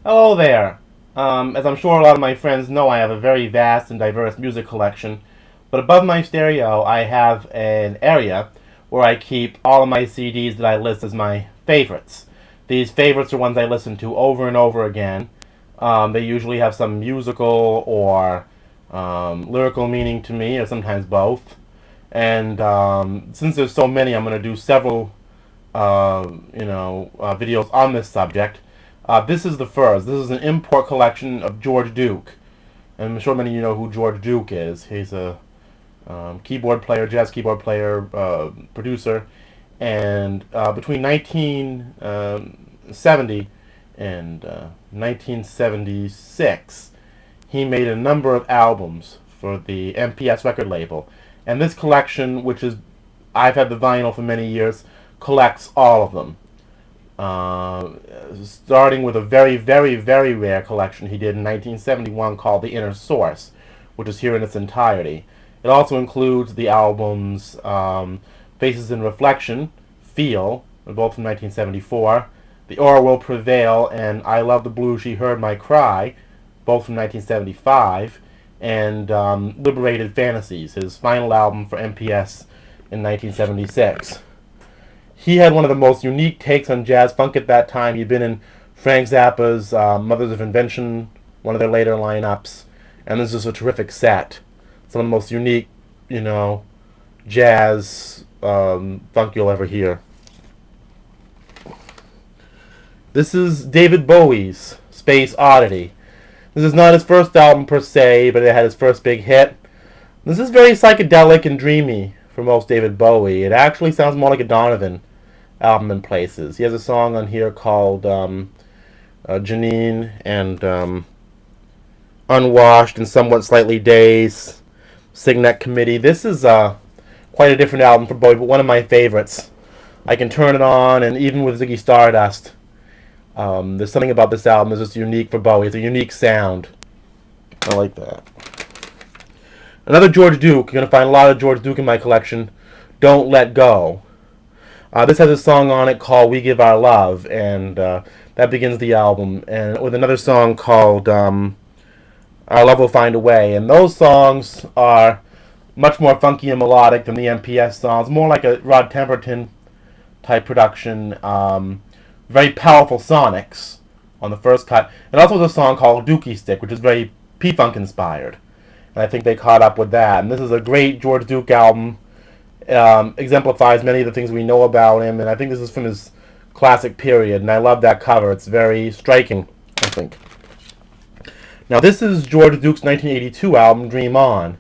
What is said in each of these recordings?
Hello there. As I'm sure a lot of my friends know, I have a very vast and diverse music collection. But above my stereo, I have an area where I keep all of my CDs that I list as my favorites. These favorites are ones I listen to over and over again. They usually have some musical or lyrical meaning to me, or sometimes both. And since there's so many, I'm going to do several videos on this subject. This is the first. This is an import collection of George Duke. And I'm sure many of you know who George Duke is. He's a keyboard player, jazz keyboard player, producer. And between 1970 and 1976, he made a number of albums for the MPS record label. And this collection, which is, I've had the vinyl for many years, collects all of them. Starting with a very, very, very rare collection he did in 1971 called The Inner Source, which is here in its entirety. It also includes the albums Faces in Reflection, Feel, both from 1974, The Aura Will Prevail, and I Love the Blues She Heard My Cry, both from 1975, and Liberated Fantasies, his final album for MPS in 1976. He had one of the most unique takes on jazz funk at that time. He'd been in Frank Zappa's Mothers of Invention, one of their later lineups, and this is a terrific set. Some of the most unique, jazz funk you'll ever hear. This is David Bowie's Space Oddity. This is not his first album per se, but it had his first big hit. This is very psychedelic and dreamy for most David Bowie. It actually sounds more like a Donovan album in places. He has a song on here called Janine and Unwashed and Somewhat Slightly Dazed, Signet Committee. This is quite a different album for Bowie, but one of my favorites. I can turn it on, and even with Ziggy Stardust, there's something about this album that's just unique for Bowie. It's a unique sound. I like that. Another George Duke. You're going to find a lot of George Duke in my collection. Don't Let Go. This has a song on it called We Give Our Love, and that begins the album. And with another song called Our Love Will Find a Way. And those songs are much more funky and melodic than the MPS songs. More like a Rod Temperton type production. Very powerful sonics on the first cut. And also there's a song called Dookie Stick, which is very P-Funk inspired. And I think they caught up with that. And this is a great George Duke album. Exemplifies many of the things we know about him, and I think this is from his classic period, and I love that cover. It's very striking, I think. Now this is George Duke's 1982 album, Dream On.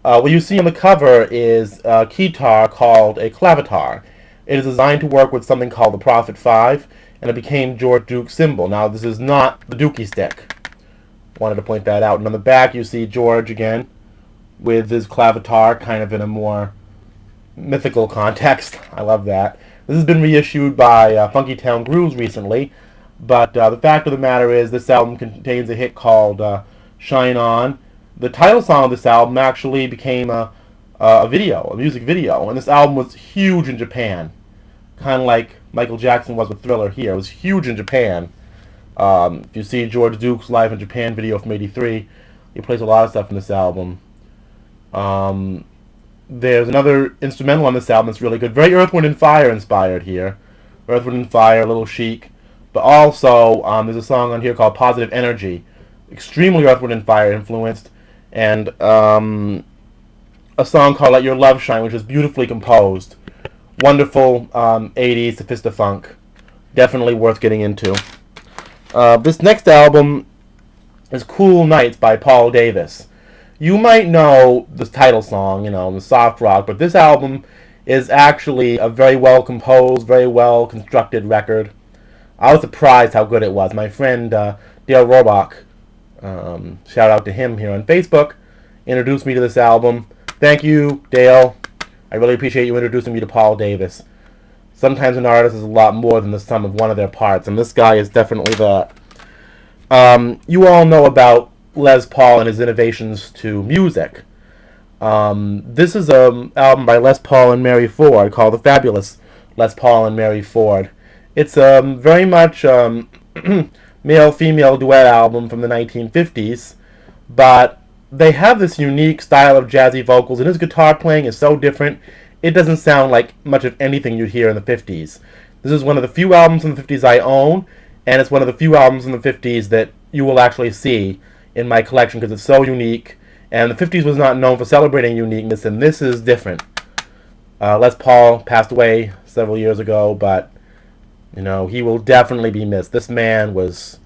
What you see on the cover is a keytar called a clavitar. It is designed to work with something called the Prophet 5, and it became George Duke's symbol. Now this is not the Dookie Stick. Wanted to point that out. And on the back you see George again with his clavitar, kind of in a more mythical context. I love that. This has been reissued by Funky Town Grooves recently, but the fact of the matter is this album contains a hit called Shine On. The title song of this album actually became a music video, and this album was huge in Japan, kind of like Michael Jackson was with Thriller here. It was huge in Japan. If you see George Duke's Live in Japan video from '83, he plays a lot of stuff in this album. There's another instrumental on this album that's really good. Very Earth, Wind & Fire inspired here. Earth, Wind & Fire, a little chic. But also, there's a song on here called Positive Energy. Extremely Earth, Wind & Fire influenced. And a song called Let Your Love Shine, which is beautifully composed. Wonderful 80s Sophista-Funk. Definitely worth getting into. This next album is Cool Nights by Paul Davis. You might know the title song, the soft rock, but this album is actually a very well composed, very well constructed record. I was surprised how good it was. My friend Dale Roebuck, shout out to him here on Facebook, introduced me to this album. Thank you, Dale. I really appreciate you introducing me to Paul Davis. Sometimes an artist is a lot more than the sum of one of their parts, and this guy is definitely that. You all know about Les Paul and his innovations to music. This is an album by Les Paul and Mary Ford called The Fabulous Les Paul and Mary Ford. It's very much male-female duet album from the 1950s, but they have this unique style of jazzy vocals, and his guitar playing is so different, it doesn't sound like much of anything you'd hear in the 50s. This is one of the few albums in the 50s I own, and it's one of the few albums in the 50s that you will actually see in my collection because it's so unique, and the 50s was not known for celebrating uniqueness, and this is different. Les Paul passed away several years ago, but he will definitely be missed. This man was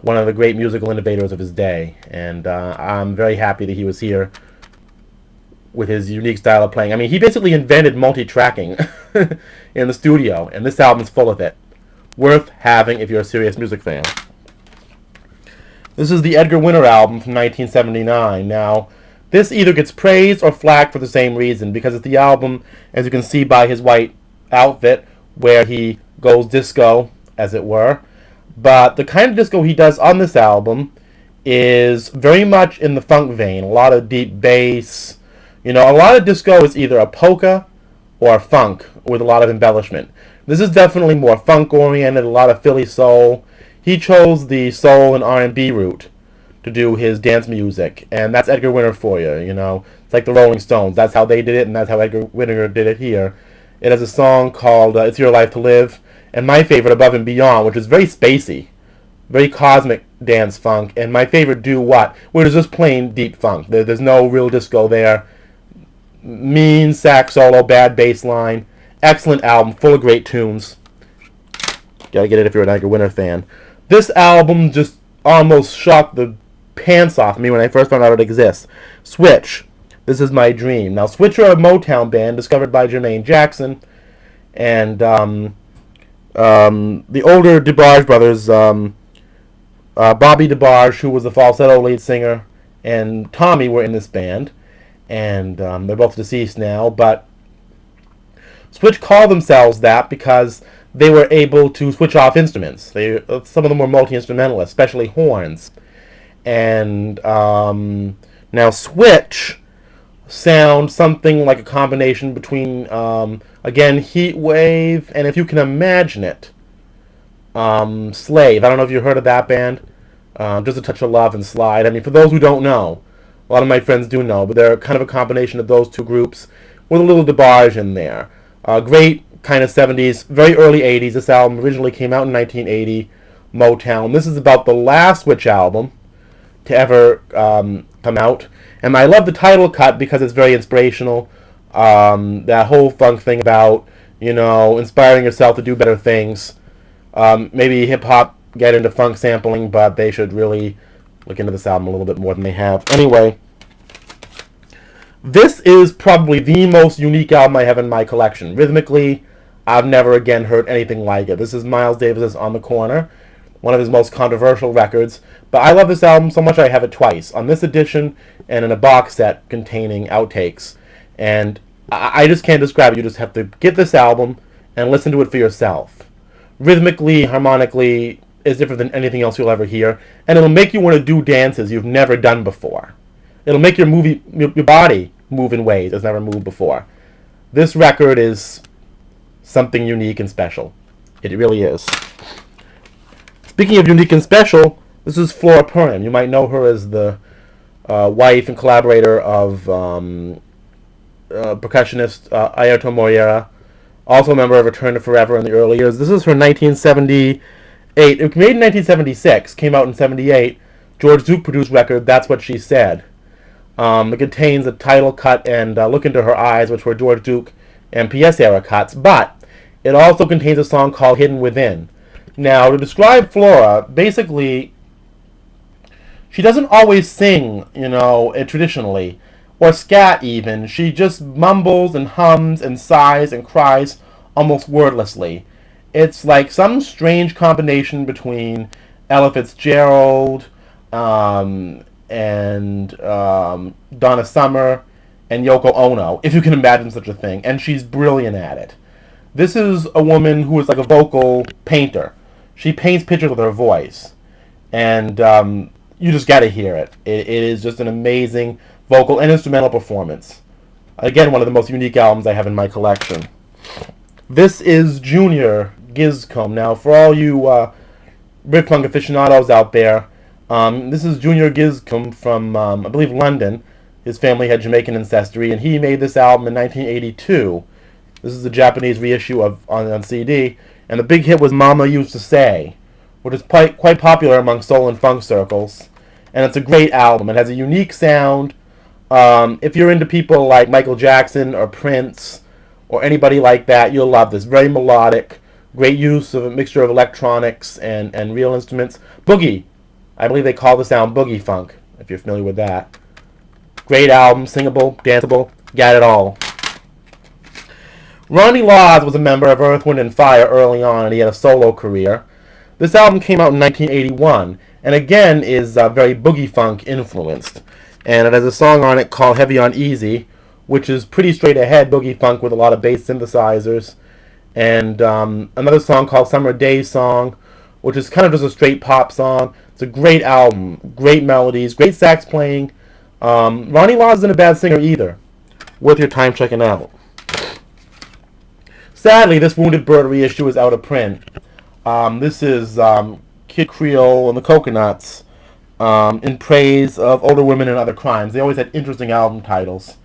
one of the great musical innovators of his day, and I'm very happy that he was here with his unique style of playing. I mean, he basically invented multi-tracking in the studio, and this album's full of it. Worth having if you're a serious music fan. This is the Edgar Winter album from 1979. Now, this either gets praised or flagged for the same reason, because it's the album, as you can see by his white outfit, where he goes disco, as it were. But the kind of disco he does on this album is very much in the funk vein. A lot of deep bass. A lot of disco is either a polka or a funk with a lot of embellishment. This is definitely more funk-oriented, a lot of Philly soul. He chose the soul and R&B route to do his dance music, and that's Edgar Winter for you, It's like the Rolling Stones. That's how they did it, and that's how Edgar Winter did it here. It has a song called It's Your Life to Live, and my favorite, Above and Beyond, which is very spacey, very cosmic dance funk, and my favorite, Do What, which is just plain deep funk. There's no real disco there. Mean sax solo, bad bass line. Excellent album, full of great tunes. Gotta get it if you're an Edgar Winter fan. This album just almost shocked the pants off me when I first found out it exists. Switch, This Is My Dream. Now, Switch are a Motown band discovered by Jermaine Jackson, and the older DeBarge brothers, Bobby DeBarge, who was the falsetto lead singer, and Tommy were in this band, and they're both deceased now, but Switch called themselves that because they were able to switch off instruments. Some of them were multi-instrumentalists, especially horns. And now Switch sound something like a combination between, again, Heatwave, and if you can imagine it, Slave. I don't know if you heard of that band. Just a Touch of Love and Slide. I mean, for those who don't know, a lot of my friends do know, but they're kind of a combination of those two groups with a little DeBarge in there. Great kind of 70s, very early 80s. This album originally came out in 1980, Motown. This is about the last Switch album to ever come out. And I love the title cut because it's very inspirational. That whole funk thing about, inspiring yourself to do better things. Maybe hip-hop get into funk sampling, but they should really look into this album a little bit more than they have. Anyway, this is probably the most unique album I have in my collection. Rhythmically, I've never again heard anything like it. This is Miles Davis's On the Corner, one of his most controversial records. But I love this album so much I have it twice, on this edition and in a box set containing outtakes. And I just can't describe it. You just have to get this album and listen to it for yourself. Rhythmically, harmonically, is different than anything else you'll ever hear. And it'll make you want to do dances you've never done before. It'll make your body move in ways it's never moved before. This record is something unique and special. It really is. Speaking of unique and special, this is Flora Purim. You might know her as the wife and collaborator of percussionist Airto Moreira, also a member of Return to Forever in the early years. This is her 1978. It was made in 1976, came out in 78. George Duke produced record, That's What She Said. It contains a title cut and Look Into Her Eyes, which were George Duke and PS era cuts, but it also contains a song called Hidden Within. Now, to describe Flora, basically, she doesn't always sing, traditionally, or scat even. She just mumbles and hums and sighs and cries almost wordlessly. It's like some strange combination between Ella Fitzgerald, and Donna Summer and Yoko Ono, if you can imagine such a thing, and she's brilliant at it. This is a woman who is like a vocal painter. She paints pictures with her voice, and you just gotta hear it. It is just an amazing vocal and instrumental performance. Again, one of the most unique albums I have in my collection. This is Junior Giscombe. Now, for all you Brit punk aficionados out there. This is Junior Giscombe from, I believe, London. His family had Jamaican ancestry, and he made this album in 1982. This is the Japanese reissue on CD, and the big hit was Mama Used to Say, which is quite popular among soul and funk circles. And it's a great album. It has a unique sound. If you're into people like Michael Jackson or Prince or anybody like that, you'll love this. Very melodic, great use of a mixture of electronics and real instruments. Boogie. I believe they call the sound boogie funk, if you're familiar with that. Great album, singable, danceable, got it all. Ronnie Laws was a member of Earth, Wind & Fire early on, and he had a solo career. This album came out in 1981, and again is very boogie funk influenced. And it has a song on it called Heavy on Easy, which is pretty straight ahead boogie funk with a lot of bass synthesizers. And another song called Summer Days Song, which is kind of just a straight pop song. It's a great album, great melodies, great sax playing. Ronnie Laws isn't a bad singer either. Worth your time checking out. Sadly, this Wounded Bird reissue is out of print. This is Kid Creole and the Coconuts in praise of older women and other crimes. They always had interesting album titles.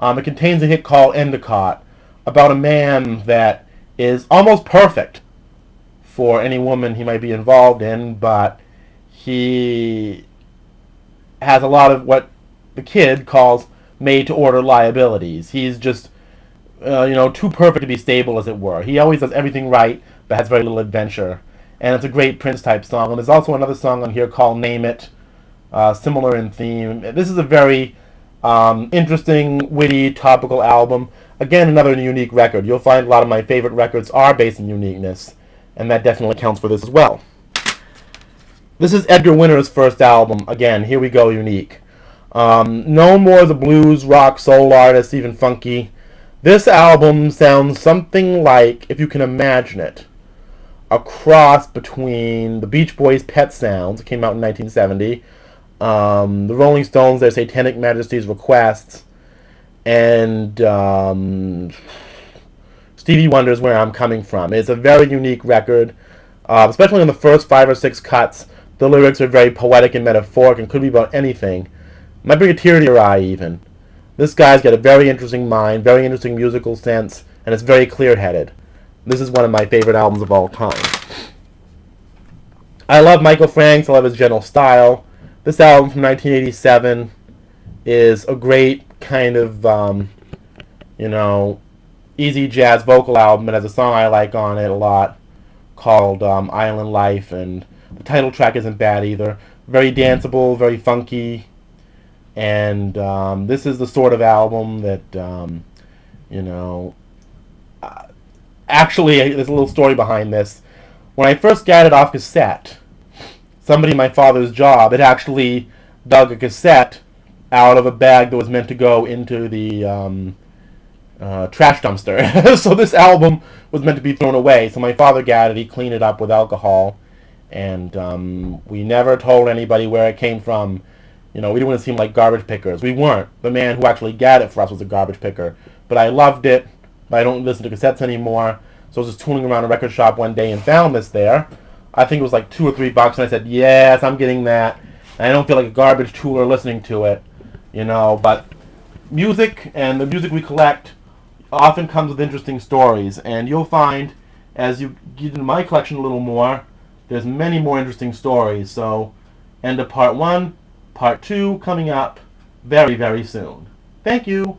It contains a hit called Endicott, about a man that is almost perfect for any woman he might be involved in, but he has a lot of what the Kid calls made-to-order liabilities. He's just, too perfect to be stable, as it were. He always does everything right, but has very little adventure. And it's a great Prince-type song. And there's also another song on here called Name It, similar in theme. This is a very interesting, witty, topical album. Again, another unique record. You'll find a lot of my favorite records are based in uniqueness, and that definitely counts for this as well. This is Edgar Winter's first album. Again, here we go, unique. Known more as a blues, rock, soul artist, even funky. This album sounds something like, if you can imagine it, a cross between the Beach Boys' Pet Sounds, it came out in 1970, the Rolling Stones, their Satanic Majesty's Requests, and Stevie Wonder's Where I'm Coming From. It's a very unique record, especially in the first 5 or 6 cuts. The lyrics are very poetic and metaphoric and could be about anything. Might bring a tear to your eye, even. This guy's got a very interesting mind, very interesting musical sense, and it's very clear-headed. This is one of my favorite albums of all time. I love Michael Franks. I love his general style. This album from 1987 is a great kind of, easy jazz vocal album. It has a song I like on it a lot called Island Life, and the title track isn't bad either. Very danceable, very funky. And this is the sort of album that, actually, there's a little story behind this. When I first got it off cassette, somebody in my father's job had actually dug a cassette out of a bag that was meant to go into the trash dumpster. So this album was meant to be thrown away. So my father got it, he cleaned it up with alcohol, and we never told anybody where it came from. We didn't want to seem like garbage pickers. We weren't. The man who actually got it for us was a garbage picker. But I loved it. But I don't listen to cassettes anymore. So I was just tooling around a record shop one day and found this there. I think it was like $2 or $3, and I said, yes, I'm getting that. And I don't feel like a garbage tooler listening to it. But music and the music we collect often comes with interesting stories. And you'll find, as you get into my collection a little more, there's many more interesting stories. So, end of part 1. Part 2 coming up very, very soon. Thank you.